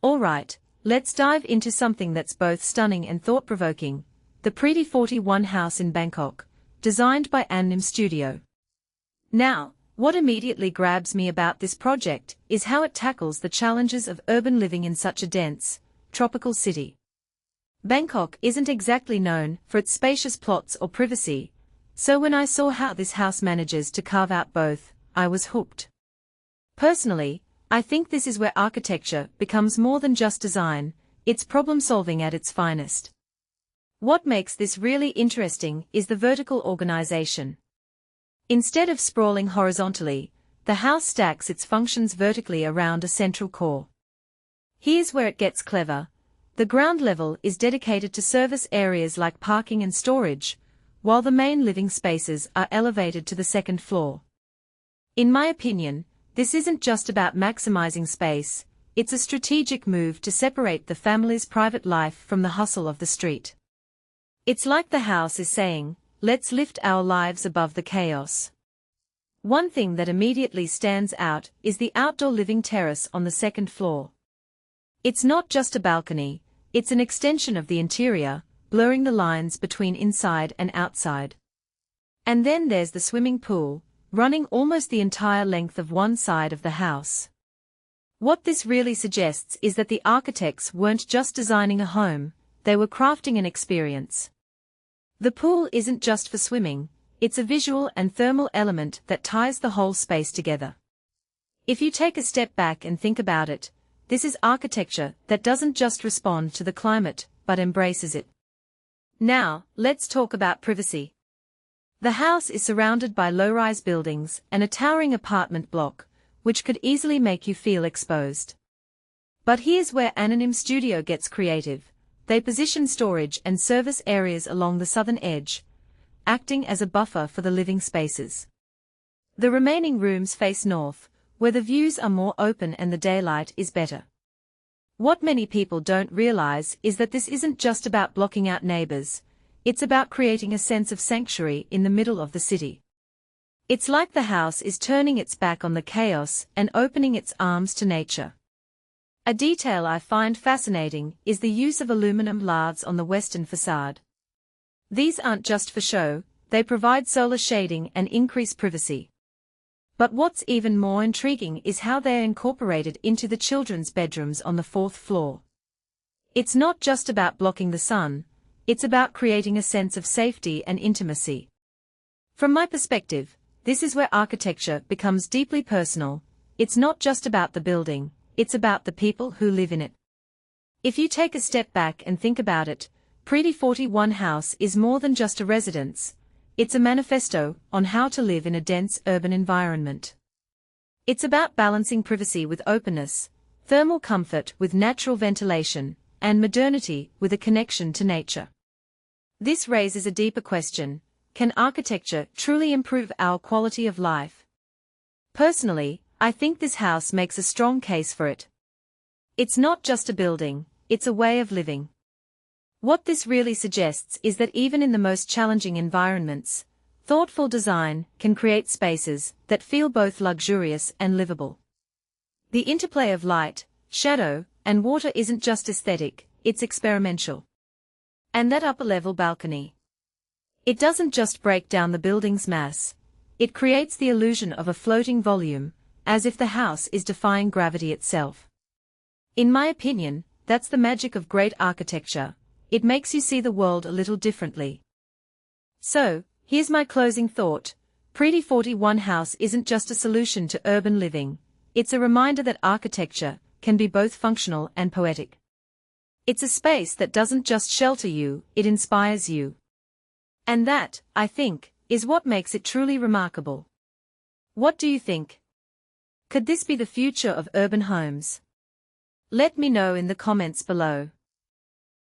Alright, let's dive into something that's both stunning and thought-provoking, the Pridi41 House in Bangkok, designed by Anonym Studio. Now, what immediately grabs me about this project is how it tackles the challenges of urban living in such a dense, tropical city. Bangkok isn't exactly known for its spacious plots or privacy, so when I saw how this house manages to carve out both, I was hooked. Personally, I think this is where architecture becomes more than just design, it's problem-solving at its finest. What makes this really interesting is the vertical organization. Instead of sprawling horizontally, the house stacks its functions vertically around a central core. Here's where it gets clever. The ground level is dedicated to service areas like parking and storage, while the main living spaces are elevated to the second floor. In my opinion, this isn't just about maximizing space, it's a strategic move to separate the family's private life from the hustle of the street. It's like the house is saying, let's lift our lives above the chaos. One thing that immediately stands out is the outdoor living terrace on the second floor. It's not just a balcony, it's an extension of the interior, blurring the lines between inside and outside. And then there's the swimming pool, running almost the entire length of one side of the house. What this really suggests is that the architects weren't just designing a home, they were crafting an experience. The pool isn't just for swimming, it's a visual and thermal element that ties the whole space together. If you take a step back and think about it, this is architecture that doesn't just respond to the climate, but embraces it. Now, let's talk about privacy. The house is surrounded by low-rise buildings and a towering apartment block, which could easily make you feel exposed. But here's where Anonym Studio gets creative. They position storage and service areas along the southern edge, acting as a buffer for the living spaces. The remaining rooms face north, where the views are more open and the daylight is better. What many people don't realize is that this isn't just about blocking out neighbors, it's about creating a sense of sanctuary in the middle of the city. It's like the house is turning its back on the chaos and opening its arms to nature. A detail I find fascinating is the use of aluminum laths on the western facade. These aren't just for show, they provide solar shading and increase privacy. But what's even more intriguing is how they're incorporated into the children's bedrooms on the fourth floor. It's not just about blocking the sun, it's about creating a sense of safety and intimacy. From my perspective, this is where architecture becomes deeply personal. It's not just about the building, it's about the people who live in it. If you take a step back and think about it, Pridi41 House is more than just a residence, it's a manifesto on how to live in a dense urban environment. It's about balancing privacy with openness, thermal comfort with natural ventilation, and modernity with a connection to nature. This raises a deeper question: can architecture truly improve our quality of life? Personally, I think this house makes a strong case for it. It's not just a building, it's a way of living. What this really suggests is that even in the most challenging environments, thoughtful design can create spaces that feel both luxurious and livable. The interplay of light, shadow, and water isn't just aesthetic, it's experimental. And that upper-level balcony. It doesn't just break down the building's mass, it creates the illusion of a floating volume, as if the house is defying gravity itself. In my opinion, that's the magic of great architecture. It makes you see the world a little differently. So, here's my closing thought. Pridi41 House isn't just a solution to urban living, it's a reminder that architecture can be both functional and poetic. It's a space that doesn't just shelter you, it inspires you. And that, I think, is what makes it truly remarkable. What do you think? Could this be the future of urban homes? Let me know in the comments below.